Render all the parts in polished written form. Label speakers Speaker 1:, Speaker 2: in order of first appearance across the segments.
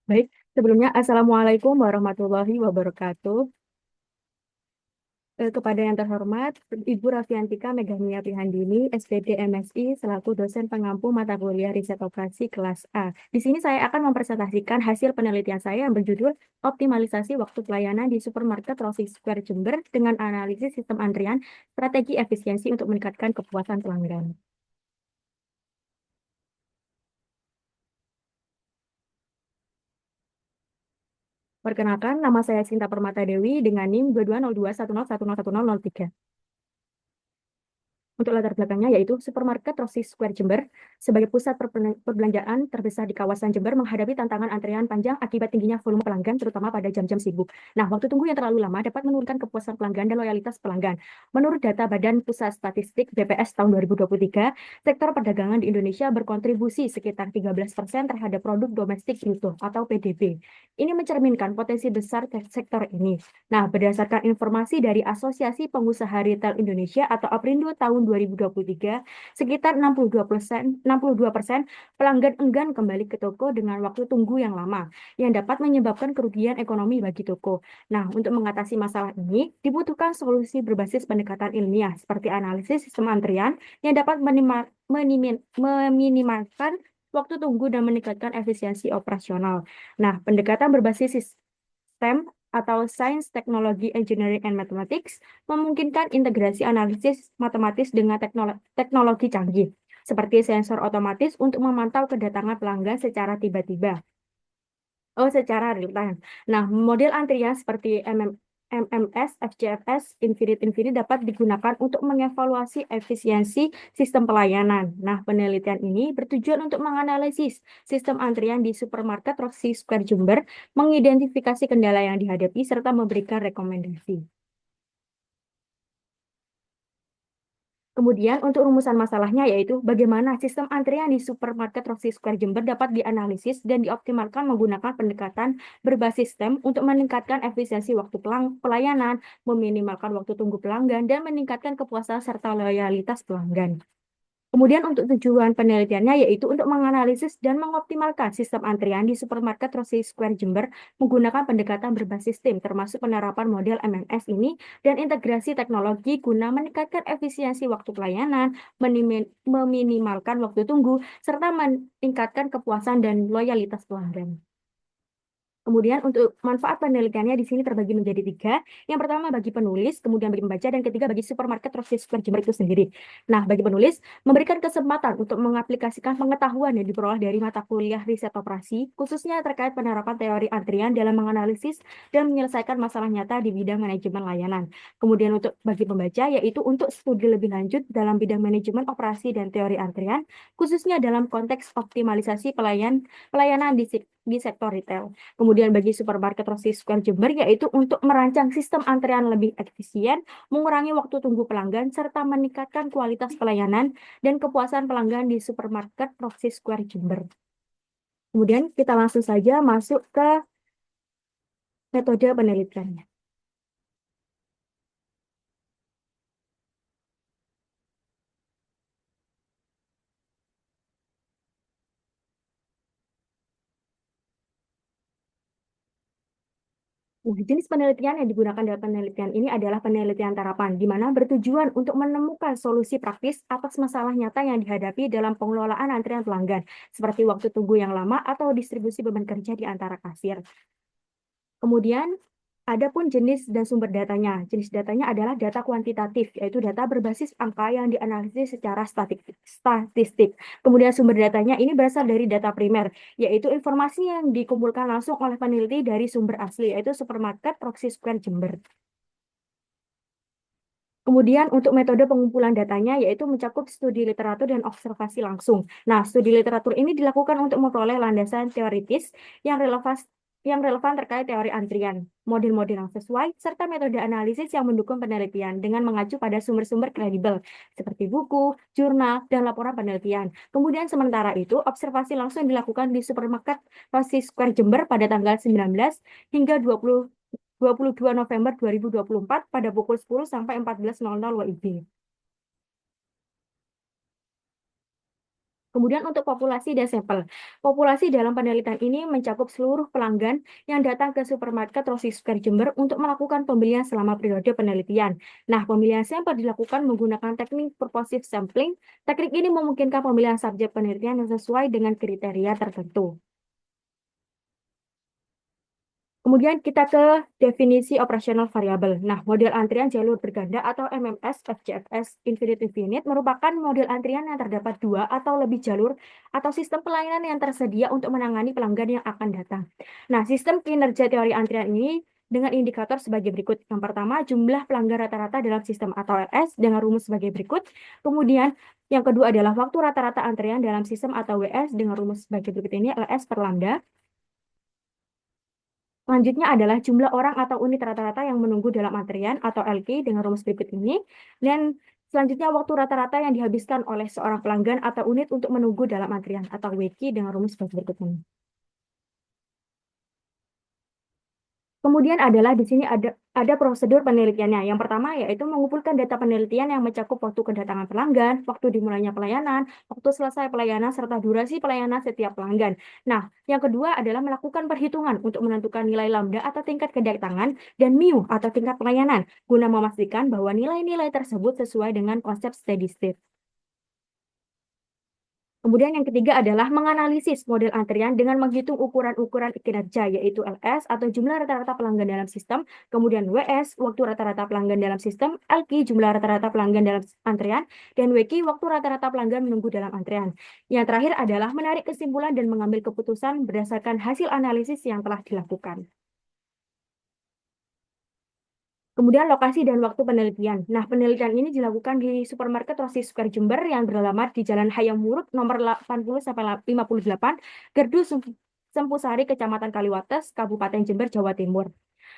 Speaker 1: Baik, sebelumnya Assalamualaikum warahmatullahi wabarakatuh. Kepada yang terhormat, Ibu Rafiantika Meghamia Prihandini, SPD MSI, selaku dosen pengampu mata kuliah riset operasi kelas A. Di sini saya akan mempresentasikan hasil penelitian saya yang berjudul Optimalisasi Waktu Pelayanan di Supermarket Rossi Square Jember dengan Analisis Sistem Antrian, Strategi Efisiensi untuk Meningkatkan Kepuasan Pelanggan. Perkenalkan, nama saya Sinta Permata Dewi dengan NIM 220210101003. Untuk latar belakangnya yaitu supermarket Rossi Square Jember sebagai pusat perbelanjaan terbesar di kawasan Jember menghadapi tantangan antrean panjang akibat tingginya volume pelanggan terutama pada jam-jam sibuk. Nah, waktu tunggu yang terlalu lama dapat menurunkan kepuasan pelanggan dan loyalitas pelanggan. Menurut data Badan Pusat Statistik BPS tahun 2023, sektor perdagangan di Indonesia berkontribusi sekitar 13% terhadap produk domestik bruto atau PDB. Ini mencerminkan potensi besar sektor ini. Nah, berdasarkan informasi dari Asosiasi Pengusaha Retail Indonesia atau APRindo tahun 2023, sekitar 62% pelanggan enggan kembali ke toko dengan waktu tunggu yang lama, yang dapat menyebabkan kerugian ekonomi bagi toko. Nah, untuk mengatasi masalah ini, dibutuhkan solusi berbasis pendekatan ilmiah seperti analisis sistem antrian yang dapat meminimalkan waktu tunggu dan meningkatkan efisiensi operasional. Nah, pendekatan berbasis sistem atau Science, Technology, Engineering, and Mathematics memungkinkan integrasi analisis matematis dengan teknologi canggih, seperti sensor otomatis untuk memantau kedatangan pelanggan secara tiba-tiba. Oh, secara real time. Nah, model antrian seperti MMS, FCFS, Infinite dapat digunakan untuk mengevaluasi efisiensi sistem pelayanan. Nah, penelitian ini bertujuan untuk menganalisis sistem antrian di supermarket Roxy Square Jember, mengidentifikasi kendala yang dihadapi, serta memberikan rekomendasi. Kemudian untuk rumusan masalahnya yaitu bagaimana sistem antrian di supermarket Roxy Square Jember dapat dianalisis dan dioptimalkan menggunakan pendekatan berbasis sistem untuk meningkatkan efisiensi waktu pelayanan, meminimalkan waktu tunggu pelanggan, dan meningkatkan kepuasan serta loyalitas pelanggan. Kemudian untuk tujuan penelitiannya yaitu untuk menganalisis dan mengoptimalkan sistem antrian di supermarket Rossi Square Jember menggunakan pendekatan berbasis tim termasuk penerapan model MMS ini dan integrasi teknologi guna meningkatkan efisiensi waktu pelayanan, meminimalkan waktu tunggu, serta meningkatkan kepuasan dan loyalitas pelanggan. Kemudian untuk manfaat penelitiannya di sini terbagi menjadi tiga. Yang pertama bagi penulis, kemudian bagi pembaca, dan ketiga bagi supermarket Rossi Square Jember itu sendiri. Nah, bagi penulis, memberikan kesempatan untuk mengaplikasikan pengetahuan yang diperoleh dari mata kuliah riset operasi, khususnya terkait penerapan teori antrian dalam menganalisis dan menyelesaikan masalah nyata di bidang manajemen layanan. Kemudian untuk bagi pembaca, yaitu untuk studi lebih lanjut dalam bidang manajemen operasi dan teori antrian, khususnya dalam konteks optimalisasi pelayanan di sektor retail. Kemudian bagi supermarket Rossi Square Jember yaitu untuk merancang sistem antrean lebih efisien, mengurangi waktu tunggu pelanggan, serta meningkatkan kualitas pelayanan dan kepuasan pelanggan di supermarket Rossi Square Jember. Kemudian kita langsung saja masuk ke metode penelitiannya. Nah, jenis penelitian yang digunakan dalam penelitian ini adalah penelitian terapan, di mana bertujuan untuk menemukan solusi praktis atas masalah nyata yang dihadapi dalam pengelolaan antrian pelanggan, seperti waktu tunggu yang lama atau distribusi beban kerja di antara kasir. Kemudian, ada pun jenis dan sumber datanya. Jenis datanya adalah data kuantitatif, yaitu data berbasis angka yang dianalisis secara statistik. Kemudian sumber datanya ini berasal dari data primer, yaitu informasi yang dikumpulkan langsung oleh peneliti dari sumber asli, yaitu supermarket Roxy Square Jember. Kemudian untuk metode pengumpulan datanya yaitu mencakup studi literatur dan observasi langsung. Nah, studi literatur ini dilakukan untuk memperoleh landasan teoritis yang relevan terkait teori antrian, model-model yang sesuai, serta metode analisis yang mendukung penelitian dengan mengacu pada sumber-sumber kredibel seperti buku, jurnal, dan laporan penelitian. Kemudian sementara itu, observasi langsung dilakukan di supermarket Rossi Square Jember pada tanggal 19 hingga 22 November 2024 pada pukul 10 sampai 14.00 WIB. Kemudian untuk populasi dan sampel. Populasi dalam penelitian ini mencakup seluruh pelanggan yang datang ke supermarket Rossi Square Jember untuk melakukan pembelian selama periode penelitian. Nah, pemilihan sampel dilakukan menggunakan teknik purposive sampling. Teknik ini memungkinkan pemilihan subjek penelitian yang sesuai dengan kriteria tertentu. Kemudian kita ke definisi operasional variabel. Nah, model antrian jalur berganda atau MMS FJFS Infinite Unit merupakan model antrian yang terdapat dua atau lebih jalur atau sistem pelayanan yang tersedia untuk menangani pelanggan yang akan datang. Nah, sistem kinerja teori antrian ini dengan indikator sebagai berikut. Yang pertama, jumlah pelanggan rata-rata dalam sistem atau LS dengan rumus sebagai berikut. Kemudian, yang kedua adalah waktu rata-rata antrian dalam sistem atau WS dengan rumus sebagai berikut ini, LS per lambda. Selanjutnya adalah jumlah orang atau unit rata-rata yang menunggu dalam antrian atau LQ dengan rumus berikut ini. Dan selanjutnya waktu rata-rata yang dihabiskan oleh seorang pelanggan atau unit untuk menunggu dalam antrian atau WQ dengan rumus berikut ini. Kemudian adalah di sini ada prosedur penelitiannya. Yang pertama yaitu mengumpulkan data penelitian yang mencakup waktu kedatangan pelanggan, waktu dimulainya pelayanan, waktu selesai pelayanan, serta durasi pelayanan setiap pelanggan. Nah, yang kedua adalah melakukan perhitungan untuk menentukan nilai lambda atau tingkat kedatangan dan mu atau tingkat pelayanan, guna memastikan bahwa nilai-nilai tersebut sesuai dengan konsep steady state. Kemudian yang ketiga adalah menganalisis model antrian dengan menghitung ukuran-ukuran kinerja, yaitu LS atau jumlah rata-rata pelanggan dalam sistem, kemudian WS, waktu rata-rata pelanggan dalam sistem, LQ, jumlah rata-rata pelanggan dalam antrian, dan WQ, waktu rata-rata pelanggan menunggu dalam antrian. Yang terakhir adalah menarik kesimpulan dan mengambil keputusan berdasarkan hasil analisis yang telah dilakukan. Kemudian lokasi dan waktu penelitian. Nah, penelitian ini dilakukan di supermarket Rossi Square Jember yang beralamat di Jalan Hayam Wuruk nomor 80-58, Gerdu Sempusari, Kecamatan Kaliwates, Kabupaten Jember, Jawa Timur.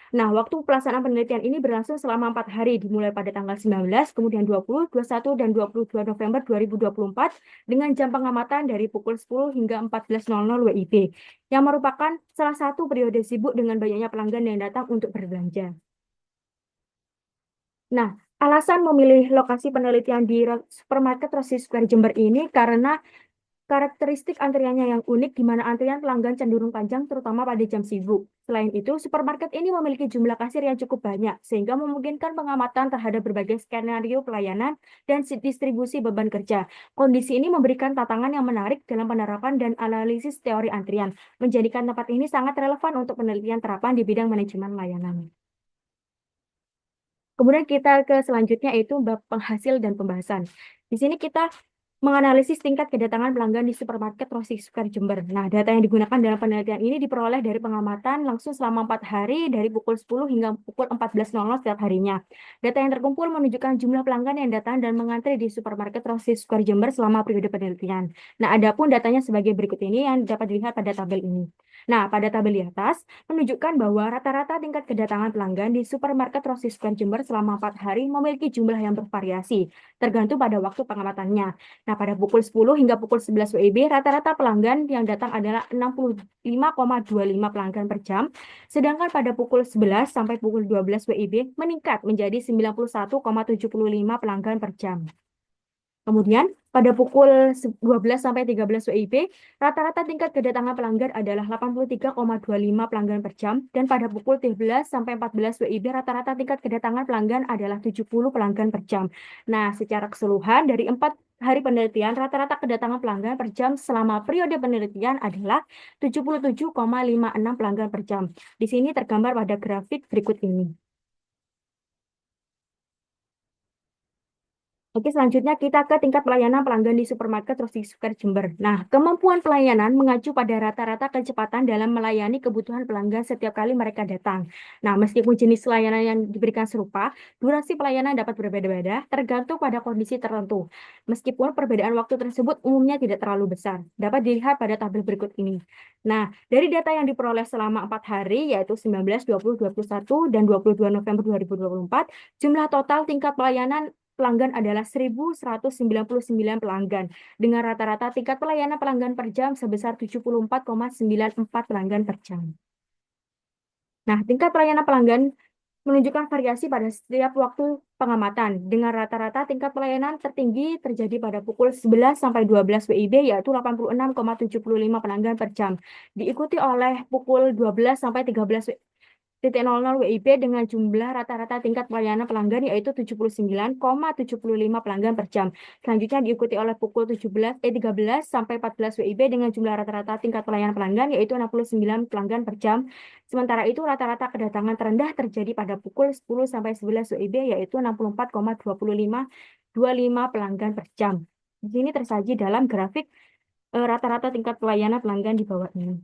Speaker 1: Nah, waktu pelaksanaan penelitian ini berlangsung selama 4 hari, dimulai pada tanggal 19, kemudian 20, 21, dan 22 November 2024, dengan jam pengamatan dari pukul 10 hingga 14.00 WIB, yang merupakan salah satu periode sibuk dengan banyaknya pelanggan yang datang untuk berbelanja. Nah, alasan memilih lokasi penelitian di supermarket Rossi Square Jember ini karena karakteristik antriannya yang unik, di mana antrian pelanggan cenderung panjang, terutama pada jam sibuk. Selain itu, supermarket ini memiliki jumlah kasir yang cukup banyak, sehingga memungkinkan pengamatan terhadap berbagai skenario pelayanan dan distribusi beban kerja. Kondisi ini memberikan tantangan yang menarik dalam penerapan dan analisis teori antrian, menjadikan tempat ini sangat relevan untuk penelitian terapan di bidang manajemen layanan. Kemudian kita ke selanjutnya yaitu bab penghasil dan pembahasan. Di sini kita menganalisis tingkat kedatangan pelanggan di supermarket Rossi Square Jember. Nah, data yang digunakan dalam penelitian ini diperoleh dari pengamatan langsung selama 4 hari dari pukul 10 hingga pukul 14.00 setiap harinya. Data yang terkumpul menunjukkan jumlah pelanggan yang datang dan mengantri di supermarket Rossi Square Jember selama periode penelitian. Nah, adapun datanya sebagai berikut ini yang dapat dilihat pada tabel ini. Nah, pada tabel di atas menunjukkan bahwa rata-rata tingkat kedatangan pelanggan di supermarket Rossi Square Jember selama 4 hari memiliki jumlah yang bervariasi, tergantung pada waktu pengamatannya. Nah, pada pukul 10 hingga pukul 11 WIB, rata-rata pelanggan yang datang adalah 65,25 pelanggan per jam, sedangkan pada pukul 11 sampai pukul 12 WIB meningkat menjadi 91,75 pelanggan per jam. Kemudian, pada pukul 12 sampai 13 WIB, rata-rata tingkat kedatangan pelanggan adalah 83,25 pelanggan per jam, dan pada pukul 13 sampai 14 WIB, rata-rata tingkat kedatangan pelanggan adalah 70 pelanggan per jam. Nah, secara keseluruhan, dari 4 hari penelitian, rata-rata kedatangan pelanggan per jam selama periode penelitian adalah 77,56 pelanggan per jam. Di sini tergambar pada grafik berikut ini. Oke, selanjutnya kita ke tingkat pelayanan pelanggan di supermarket Rossi Square Jember. Nah, kemampuan pelayanan mengacu pada rata-rata kecepatan dalam melayani kebutuhan pelanggan setiap kali mereka datang. Nah, meskipun jenis layanan yang diberikan serupa, durasi pelayanan dapat berbeda-beda tergantung pada kondisi tertentu. Meskipun perbedaan waktu tersebut umumnya tidak terlalu besar. Dapat dilihat pada tabel berikut ini. Nah, dari data yang diperoleh selama 4 hari, yaitu 19, 20, 21, dan 22 November 2024, jumlah total tingkat pelayanan pelanggan adalah 1.199 pelanggan, dengan rata-rata tingkat pelayanan pelanggan per jam sebesar 74,94 pelanggan per jam. Nah, tingkat pelayanan pelanggan menunjukkan variasi pada setiap waktu pengamatan. Dengan rata-rata tingkat pelayanan tertinggi terjadi pada pukul 11 sampai 12 WIB, yaitu 86,75 pelanggan per jam. Diikuti oleh pukul 12 sampai 13 00 WIB dengan jumlah rata-rata tingkat pelayanan pelanggan yaitu 79,75 pelanggan per jam. Selanjutnya diikuti oleh pukul 13 sampai 14 WIB dengan jumlah rata-rata tingkat pelayanan pelanggan yaitu 69 pelanggan per jam. Sementara itu rata-rata kedatangan terendah terjadi pada pukul 10 sampai 11 WIB yaitu 64,25 pelanggan per jam. Di sini tersaji dalam grafik rata-rata tingkat pelayanan pelanggan di bawah ini.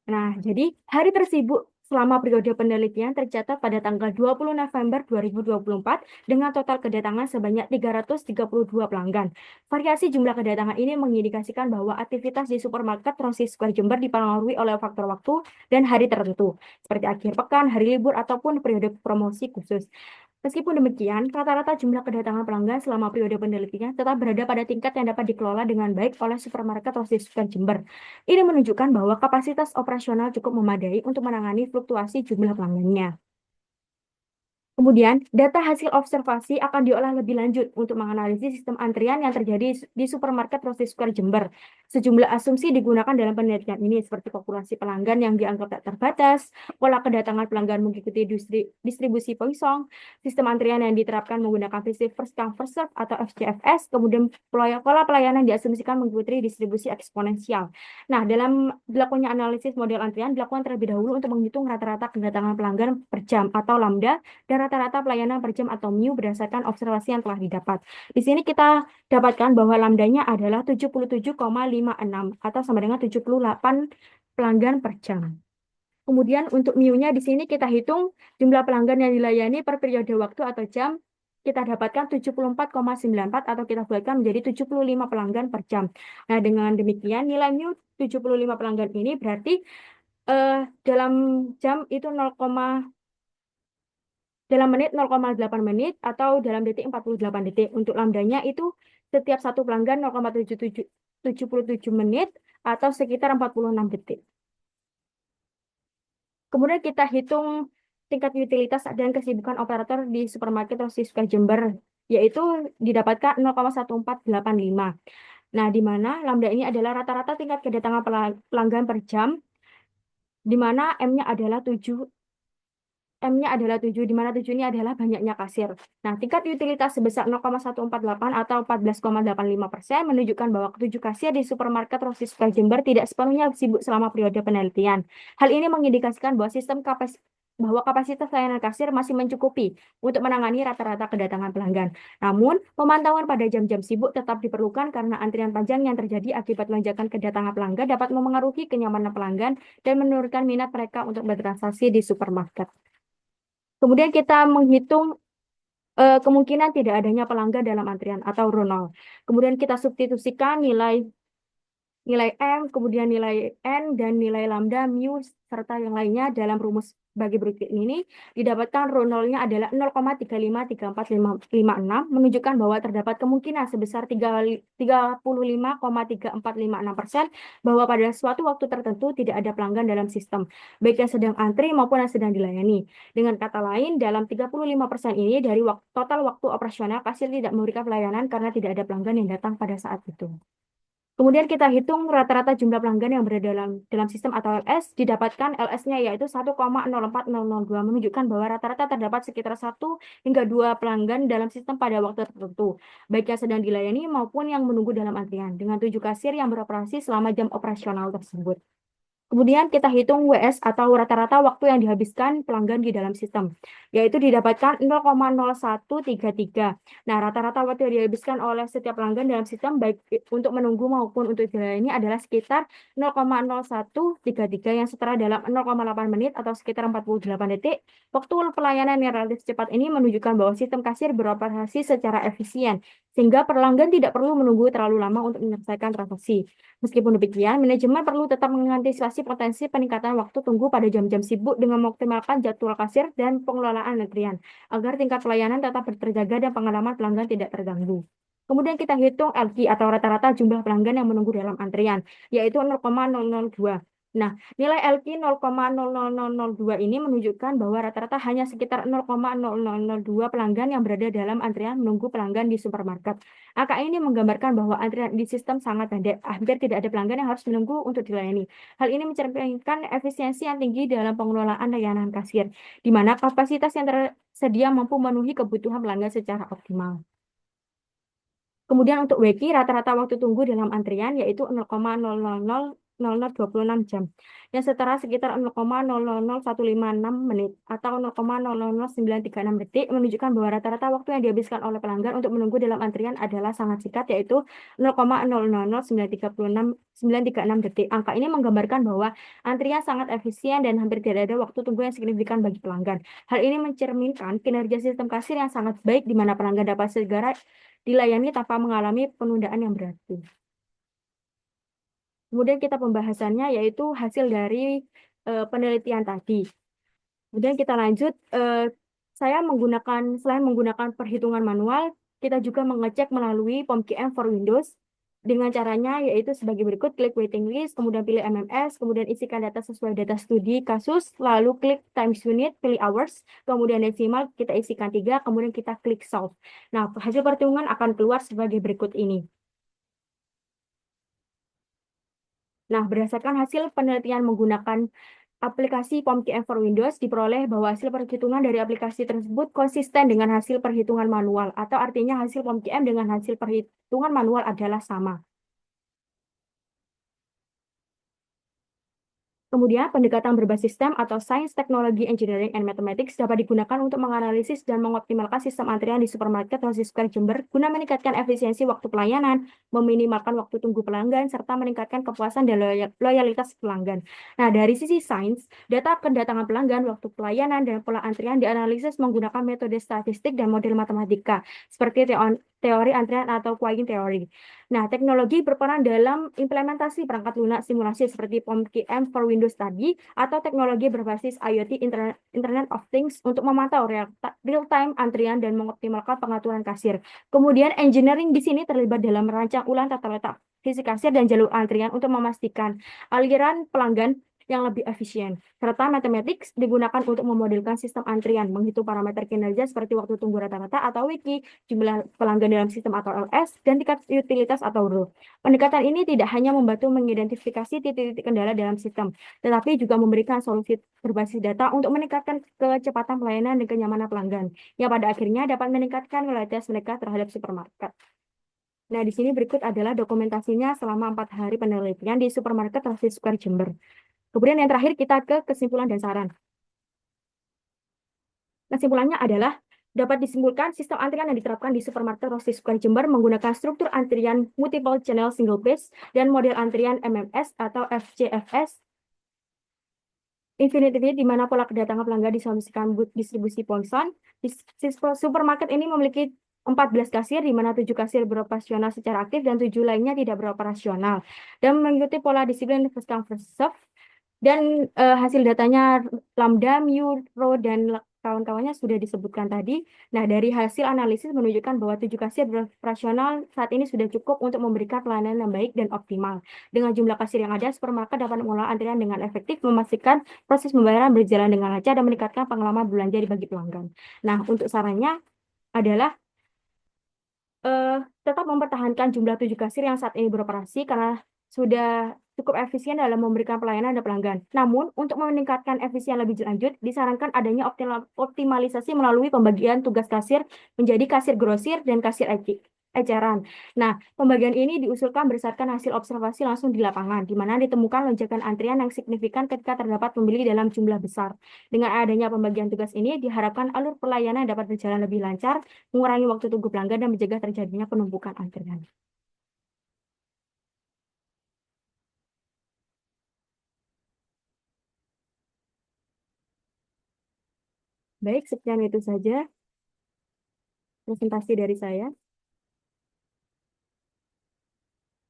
Speaker 1: Nah, jadi hari tersibuk selama periode penelitian tercatat pada tanggal 20 November 2024 dengan total kedatangan sebanyak 332 pelanggan. Variasi jumlah kedatangan ini mengindikasikan bahwa aktivitas di supermarket Transit Square Jember dipengaruhi oleh faktor waktu dan hari tertentu, seperti akhir pekan, hari libur, ataupun periode promosi khusus. Meskipun demikian, rata-rata jumlah kedatangan pelanggan selama periode penelitian tetap berada pada tingkat yang dapat dikelola dengan baik oleh supermarket Transit Square Jember. Ini menunjukkan bahwa kapasitas operasional cukup memadai untuk menangani fluktuasi jumlah pelanggannya. Kemudian, data hasil observasi akan diolah lebih lanjut untuk menganalisis sistem antrian yang terjadi di supermarket Transit Square Jember. Sejumlah asumsi digunakan dalam penelitian ini, seperti populasi pelanggan yang dianggap tak terbatas, pola kedatangan pelanggan mengikuti distribusi Poisson, sistem antrian yang diterapkan menggunakan prinsip first come first serve atau FCFS, kemudian pola pelayanan diasumsikan mengikuti distribusi eksponensial. Nah, dalam dilakukannya analisis model antrian dilakukan terlebih dahulu untuk menghitung rata-rata kedatangan pelanggan per jam atau lambda dan rata-rata pelayanan per jam atau mu berdasarkan observasi yang telah didapat. Di sini kita dapatkan bahwa lambdanya adalah 77,56 atau sama dengan 78 pelanggan per jam. Kemudian untuk mu-nya di sini kita hitung jumlah pelanggan yang dilayani per periode waktu atau jam. Kita dapatkan 74,94 atau kita buatkan menjadi 75 pelanggan per jam. Nah, dengan demikian nilai mu 75 pelanggan ini berarti dalam jam itu dalam menit 0,8 menit atau dalam detik 48 detik. Untuk lambdanya itu setiap satu pelanggan 0,77 menit atau sekitar 46 detik. Kemudian kita hitung tingkat utilitas dan kesibukan operator di supermarket Transit Square Jember, yaitu didapatkan 0,1485. Nah, di mana lambda ini adalah rata-rata tingkat kedatangan pelanggan per jam, di mana M-nya adalah 7, di mana 7 ini adalah banyaknya kasir. Nah, tingkat utilitas sebesar 0,148 atau 14,85% menunjukkan bahwa 7 kasir di supermarket Transit Square Jember tidak sepenuhnya sibuk selama periode penelitian. Hal ini mengindikasikan bahwa kapasitas layanan kasir masih mencukupi untuk menangani rata-rata kedatangan pelanggan. Namun, pemantauan pada jam-jam sibuk tetap diperlukan karena antrian panjang yang terjadi akibat lonjakan kedatangan pelanggan dapat memengaruhi kenyamanan pelanggan dan menurunkan minat mereka untuk bertransaksi di supermarket. Kemudian kita menghitung kemungkinan tidak adanya pelanggan dalam antrian atau row nol. Kemudian kita substitusikan nilai M, kemudian nilai N, dan nilai lambda, mu, serta yang lainnya dalam rumus bagi berikut ini, didapatkan rho nolnya adalah 0,353456, menunjukkan bahwa terdapat kemungkinan sebesar 35,3456% bahwa pada suatu waktu tertentu tidak ada pelanggan dalam sistem, baik yang sedang antri maupun yang sedang dilayani. Dengan kata lain, dalam 35% ini dari total waktu operasional, kasir tidak memberikan pelayanan karena tidak ada pelanggan yang datang pada saat itu. Kemudian kita hitung rata-rata jumlah pelanggan yang berada dalam sistem atau LS, didapatkan LS-nya yaitu 1,04002, menunjukkan bahwa rata-rata terdapat sekitar 1 hingga 2 pelanggan dalam sistem pada waktu tertentu, baik yang sedang dilayani maupun yang menunggu dalam antrian, dengan 7 kasir yang beroperasi selama jam operasional tersebut. Kemudian kita hitung WS atau rata-rata waktu yang dihabiskan pelanggan di dalam sistem, yaitu didapatkan 0,0133. Nah, rata-rata waktu yang dihabiskan oleh setiap pelanggan dalam sistem, baik untuk menunggu maupun untuk dilayani adalah sekitar 0,0133 yang setara dalam 0,8 menit atau sekitar 48 detik. Waktu pelayanan yang relatif cepat ini menunjukkan bahwa sistem kasir beroperasi secara efisien, sehingga pelanggan tidak perlu menunggu terlalu lama untuk menyelesaikan transaksi. Meskipun demikian, manajemen perlu tetap mengantisipasi potensi peningkatan waktu tunggu pada jam-jam sibuk dengan mengoptimalkan jadwal kasir dan pengelolaan antrian, agar tingkat pelayanan tetap terjaga dan pengalaman pelanggan tidak terganggu. Kemudian kita hitung LQ atau rata-rata jumlah pelanggan yang menunggu dalam antrian, yaitu 0,002. Nah, nilai LQ 0,00002 ini menunjukkan bahwa rata-rata hanya sekitar 0,0002 pelanggan yang berada dalam antrian menunggu pelanggan di supermarket. Angka ini menggambarkan bahwa antrian di sistem sangat pendek, hampir tidak ada pelanggan yang harus menunggu untuk dilayani. Hal ini mencerminkan efisiensi yang tinggi dalam pengelolaan layanan kasir, di mana kapasitas yang tersedia mampu memenuhi kebutuhan pelanggan secara optimal. Kemudian untuk WQ rata-rata waktu tunggu dalam antrian yaitu 0,0000026 jam yang setara sekitar 0,000156 menit atau 0,00936 detik menunjukkan bahwa rata-rata waktu yang dihabiskan oleh pelanggan untuk menunggu dalam antrian adalah sangat singkat yaitu 0,000936 detik. Angka ini menggambarkan bahwa antrian sangat efisien dan hampir tidak ada waktu tunggu yang signifikan bagi pelanggan. Hal ini mencerminkan kinerja sistem kasir yang sangat baik di mana pelanggan dapat segera dilayani tanpa mengalami penundaan yang berarti. Kemudian kita pembahasannya yaitu hasil dari penelitian tadi. Kemudian kita lanjut, saya selain menggunakan perhitungan manual, kita juga mengecek melalui POMQM for Windows dengan caranya yaitu sebagai berikut, klik waiting list, kemudian pilih MMS, kemudian isikan data sesuai data studi kasus, lalu klik times unit, pilih hours, kemudian desimal kita isikan 3, kemudian kita klik solve. Nah, hasil perhitungan akan keluar sebagai berikut ini. Nah, berdasarkan hasil penelitian menggunakan aplikasi POMQM for Windows, diperoleh bahwa hasil perhitungan dari aplikasi tersebut konsisten dengan hasil perhitungan manual, atau artinya hasil POMQM dengan hasil perhitungan manual adalah sama. Kemudian, pendekatan berbasis STEM atau Science, Technology, Engineering, and Mathematics dapat digunakan untuk menganalisis dan mengoptimalkan sistem antrian di supermarket Roxy Square Jember guna meningkatkan efisiensi waktu pelayanan, meminimalkan waktu tunggu pelanggan, serta meningkatkan kepuasan dan loyalitas pelanggan. Nah, dari sisi sains, data kedatangan pelanggan, waktu pelayanan, dan pola antrian dianalisis menggunakan metode statistik dan model matematika, seperti teori antrian atau queuing theory. Nah, teknologi berperan dalam implementasi perangkat lunak simulasi seperti POMQM for Windows tadi, atau teknologi berbasis IoT Internet of Things untuk memantau real-time antrian dan mengoptimalkan pengaturan kasir. Kemudian engineering di sini terlibat dalam merancang ulang tata letak fisik kasir dan jalur antrian untuk memastikan aliran pelanggan yang lebih efisien. Serta mathematics digunakan untuk memodelkan sistem antrian, menghitung parameter kinerja seperti waktu tunggu rata-rata atau wiki, jumlah pelanggan dalam sistem atau LS, dan tingkat utilitas atau RUL. Pendekatan ini tidak hanya membantu mengidentifikasi titik-titik kendala dalam sistem, tetapi juga memberikan solusi berbasis data untuk meningkatkan kecepatan pelayanan dan kenyamanan pelanggan, yang pada akhirnya dapat meningkatkan loyalitas mereka terhadap supermarket. Nah, di sini berikut adalah dokumentasinya selama 4 hari penelitian di supermarket Roxy Square Jember. Kemudian yang terakhir kita ke kesimpulan dan saran. Kesimpulannya adalah dapat disimpulkan sistem antrian yang diterapkan di supermarket Roxy Square Jember menggunakan struktur antrian multiple channel single phase dan model antrian MMS atau FCFS infinitive di mana pola kedatangan pelanggan disolusikan distribusi Poisson. Di supermarket ini memiliki 14 kasir, di mana 7 kasir beroperasional secara aktif dan 7 lainnya tidak beroperasional. Dan mengikuti pola disiplin first come first serve. Dan hasil datanya Lambda, Mu, Rho, dan kawan-kawannya sudah disebutkan tadi. Nah, dari hasil analisis menunjukkan bahwa 7 kasir operasional saat ini sudah cukup untuk memberikan pelayanan yang baik dan optimal. Dengan jumlah kasir yang ada, supermarket dapat mengelola antrian dengan efektif, memastikan proses pembayaran berjalan dengan lancar, dan meningkatkan pengalaman belanja bagi pelanggan. Nah, untuk sarannya adalah tetap mempertahankan jumlah 7 kasir yang saat ini beroperasi karena sudah cukup efisien dalam memberikan pelayanan kepada pelanggan. Namun, untuk meningkatkan efisien lebih lanjut, disarankan adanya optimalisasi melalui pembagian tugas kasir menjadi kasir grosir dan kasir eceran. Nah, pembagian ini diusulkan berdasarkan hasil observasi langsung di lapangan, di mana ditemukan lonjakan antrian yang signifikan ketika terdapat pembeli dalam jumlah besar. Dengan adanya pembagian tugas ini, diharapkan alur pelayanan dapat berjalan lebih lancar, mengurangi waktu tunggu pelanggan, dan mencegah terjadinya penumpukan antrian. Baik, sekian itu saja presentasi dari saya.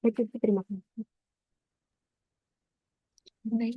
Speaker 1: Baik, terima kasih.
Speaker 2: Baik.